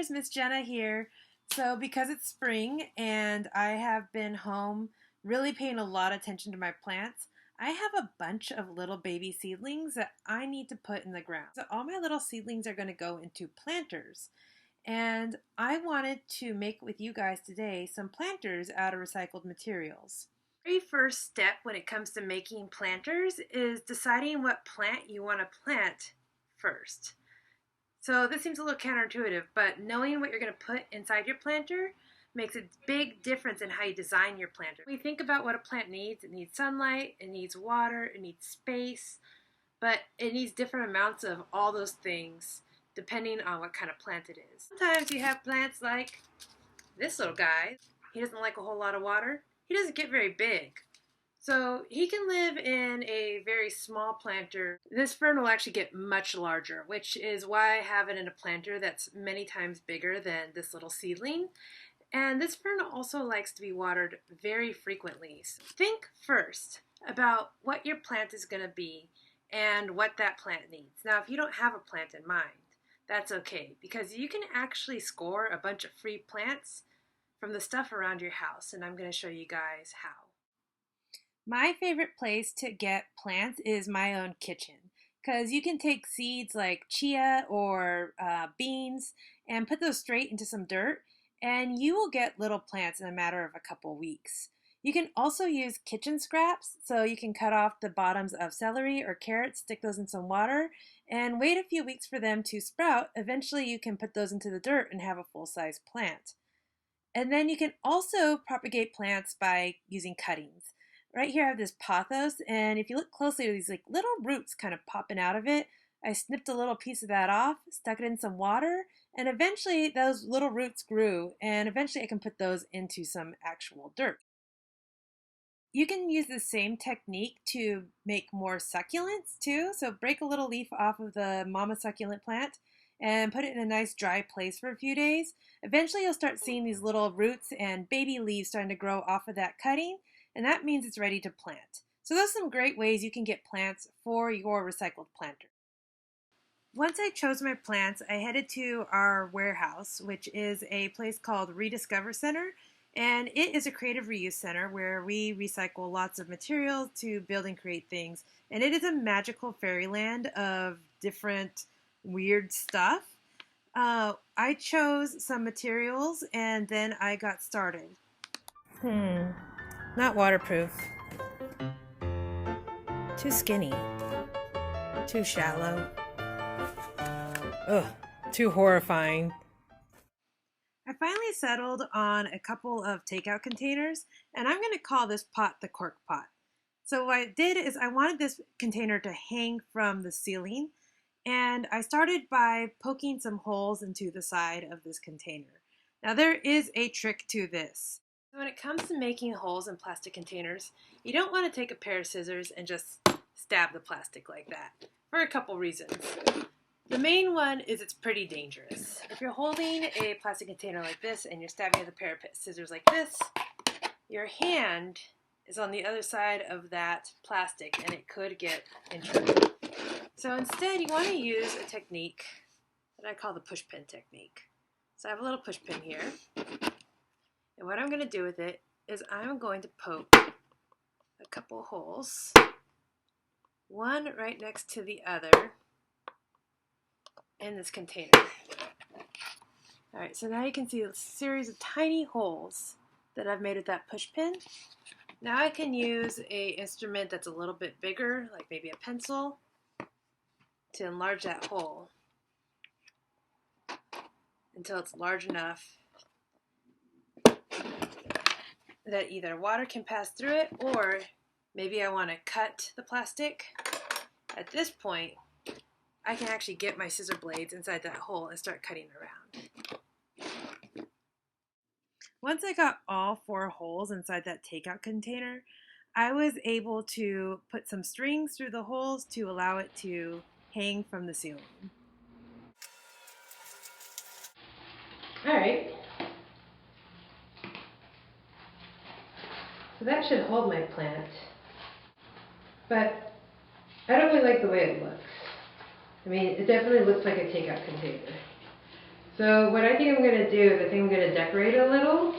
listeners, Miss Jenna here. So because it's spring and I have been home really paying a lot of attention to my plants, I have a bunch of little baby seedlings that I need to put in the ground. So all my little seedlings are going to go into planters. And I wanted to make with you guys today some planters out of recycled materials. The very first step when it comes to making planters is deciding what plant you want to plant first. So this seems a little counterintuitive, but knowing what you're going to put inside your planter makes a big difference in how you design your planter. When you think about what a plant needs, it needs sunlight, it needs water, it needs space, but it needs different amounts of all those things depending on what kind of plant it is. Sometimes you have plants like this little guy. He doesn't like a whole lot of water. He doesn't get very big. So he can live in a very small planter. This fern will actually get much larger, which is why I have it in a planter that's many times bigger than this little seedling. And this fern also likes to be watered very frequently. So think first about what your plant is going to be and what that plant needs. Now, if you don't have a plant in mind, that's okay, because you can actually score a bunch of free plants from the stuff around your house, and I'm going to show you guys how. My favorite place to get plants is my own kitchen, because you can take seeds like chia or beans and put those straight into some dirt, and you will get little plants in a matter of a couple weeks. You can also use kitchen scraps, so you can cut off the bottoms of celery or carrots, stick those in some water, and wait a few weeks for them to sprout. Eventually you can put those into the dirt and have a full-size plant. And then you can also propagate plants by using cuttings. Right here I have this pothos, and if you look closely, there's like little roots kind of popping out of it. I snipped a little piece of that off, stuck it in some water, and eventually those little roots grew, and eventually I can put those into some actual dirt. You can use the same technique to make more succulents too. So break a little leaf off of the mama succulent plant and put it in a nice dry place for a few days. Eventually you'll start seeing these little roots and baby leaves starting to grow off of that cutting, and that means it's ready to plant. So those are some great ways you can get plants for your recycled planter. Once I chose my plants, I headed to our warehouse, which is a place called Rediscover Center. And it is a creative reuse center where we recycle lots of materials to build and create things. And it is a magical fairyland of different weird stuff. I chose some materials and then I got started. Not waterproof. Too skinny. Too shallow. Ugh, too horrifying. I finally settled on a couple of takeout containers, and I'm going to call this pot the cork pot. So what I did is I wanted this container to hang from the ceiling, and I started by poking some holes into the side of this container. Now there is a trick to this. When it comes to making holes in plastic containers, you don't want to take a pair of scissors and just stab the plastic like that, for a couple reasons. The main one is it's pretty dangerous. If you're holding a plastic container like this and you're stabbing with a pair of scissors like this, your hand is on the other side of that plastic and it could get injured. So instead you want to use a technique that I call the Pushpin Technique. So I have a little pushpin here, and what I'm going to do with it is I'm going to poke a couple holes, one right next to the other, in this container. Alright, so now you can see a series of tiny holes that I've made with that push pin. Now I can use an instrument that's a little bit bigger, like maybe a pencil, to enlarge that hole until it's large enough that either water can pass through it, or maybe I want to cut the plastic. At this point, I can actually get my scissor blades inside that hole and start cutting around. Once I got all 4 holes inside that takeout container, I was able to put some strings through the holes to allow it to hang from the ceiling. Alright, so that should hold my plant, but I don't really like the way it looks. I mean, it definitely looks like a takeout container. So what I think I'm going to do is I think I'm going to decorate a little.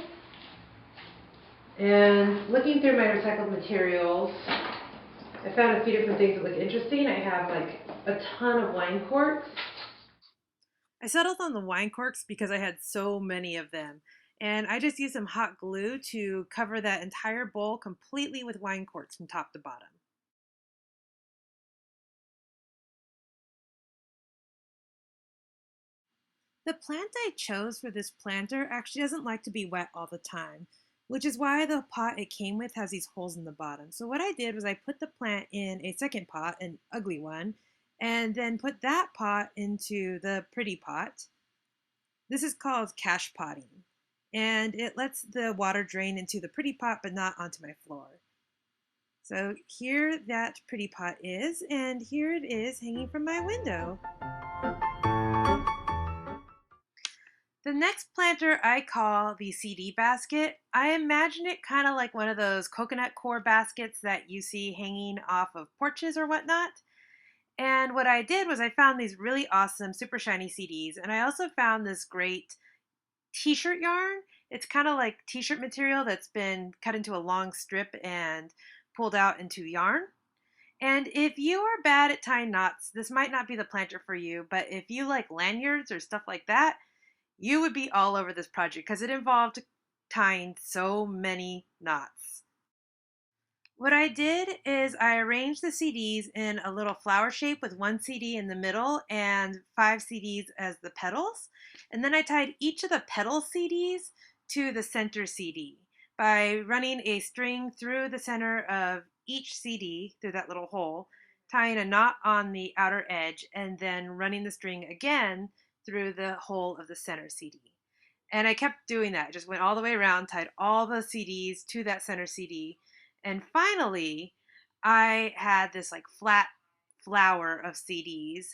And looking through my recycled materials, I found a few different things that look interesting. I have like a ton of wine corks. I settled on the wine corks because I had so many of them. And I just used some hot glue to cover that entire bowl completely with wine corks from top to bottom. The plant I chose for this planter actually doesn't like to be wet all the time, which is why the pot it came with has these holes in the bottom. So what I did was I put the plant in a second pot, an ugly one, and then put that pot into the pretty pot. This is called cache potting, and it lets the water drain into the pretty pot but not onto my floor. So here that pretty pot is, and here it is hanging from my window. The next planter I call the CD basket. I imagine it kind of like one of those coconut core baskets that you see hanging off of porches or whatnot. And what I did was I found these really awesome, super shiny CDs, and I also found this great t-shirt yarn. It's kind of like t-shirt material that's been cut into a long strip and pulled out into yarn. And if you are bad at tying knots, this might not be the planter for you, but if you like lanyards or stuff like that, you would be all over this project because it involved tying so many knots. What I did is I arranged the CDs in a little flower shape with one CD in the middle and 5 CDs as the petals. And then I tied each of the petal CDs to the center CD by running a string through the center of each CD through that little hole, tying a knot on the outer edge, and then running the string again through the hole of the center CD. And I kept doing that. I just went all the way around, tied all the CDs to that center CD. And finally, I had this like flat flower of CDs,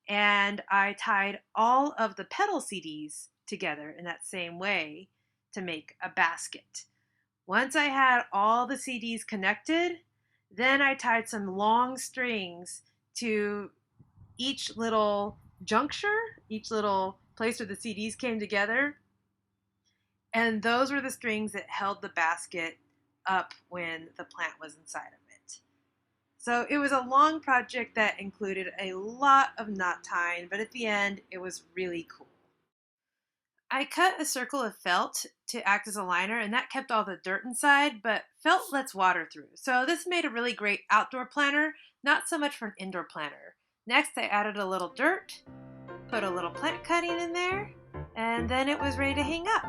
and I tied all of the petal CDs together in that same way to make a basket. Once I had all the CDs connected, then I tied some long strings to each little juncture, each little place where the CDs came together, and those were the strings that held the basket up when the plant was inside of it. So it was a long project that included a lot of knot tying, but at the end, it was really cool. I cut a circle of felt to act as a liner, and that kept all the dirt inside, but felt lets water through. So this made a really great outdoor planter, not so much for an indoor planter. Next, I added a little dirt, put a little plant cutting in there, and then it was ready to hang up.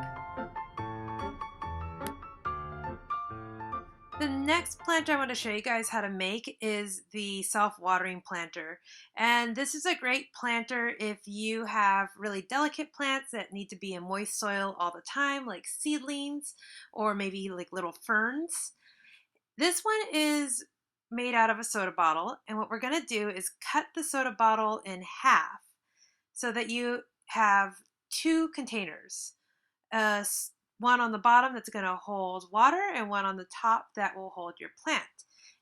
The next planter I want to show you guys how to make is the self-watering planter. And this is a great planter if you have really delicate plants that need to be in moist soil all the time, like seedlings or maybe like little ferns. This one is made out of a soda bottle, and what we're going to do is cut the soda bottle in half so that you have 2 containers. One on the bottom that's going to hold water and one on the top that will hold your plant.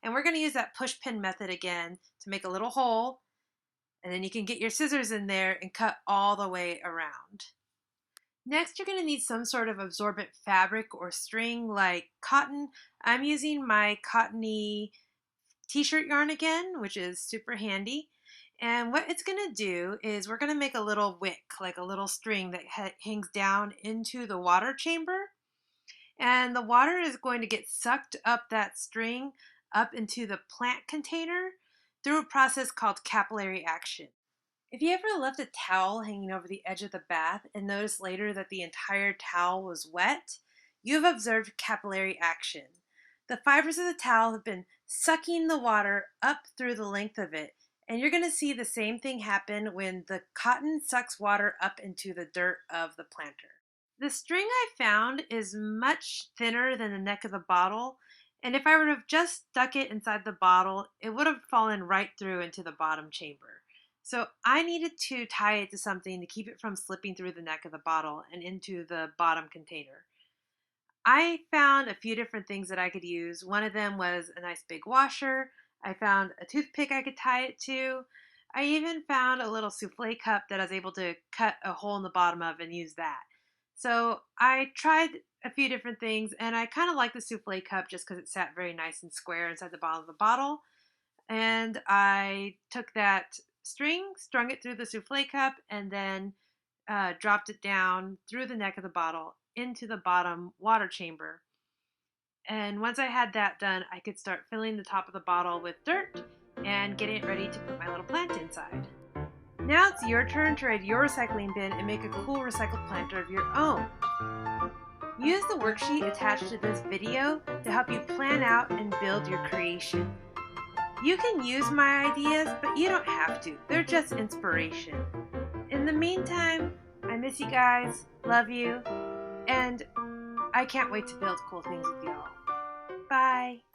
And we're going to use that pushpin method again to make a little hole, and then you can get your scissors in there and cut all the way around. Next, you're going to need some sort of absorbent fabric or string like cotton. I'm using my cottony t-shirt yarn again, which is super handy. And what it's going to do is we're going to make a little wick, like a little string that hangs down into the water chamber. And the water is going to get sucked up that string up into the plant container through a process called capillary action. If you ever left a towel hanging over the edge of the bath and noticed later that the entire towel was wet, you have observed capillary action. The fibers of the towel have been sucking the water up through the length of it, and you're going to see the same thing happen when the cotton sucks water up into the dirt of the planter. The string I found is much thinner than the neck of the bottle, and if I would have just stuck it inside the bottle, it would have fallen right through into the bottom chamber. So I needed to tie it to something to keep it from slipping through the neck of the bottle and into the bottom container. I found a few different things that I could use. One of them was a nice big washer. I found a toothpick I could tie it to. I even found a little souffle cup that I was able to cut a hole in the bottom of and use that. So I tried a few different things, and I kind of like the souffle cup just because it sat very nice and square inside the bottom of the bottle. And I took that string, strung it through the souffle cup, and then dropped it down through the neck of the bottle into the bottom water chamber. And once I had that done, I could start filling the top of the bottle with dirt and getting it ready to put my little plant inside. Now it's your turn to raid your recycling bin and make a cool recycled planter of your own. Use the worksheet attached to this video to help you plan out and build your creation. You can use my ideas, but you don't have to. They're just inspiration. In the meantime, I miss you guys, love you, and I can't wait to build cool things with y'all. Bye.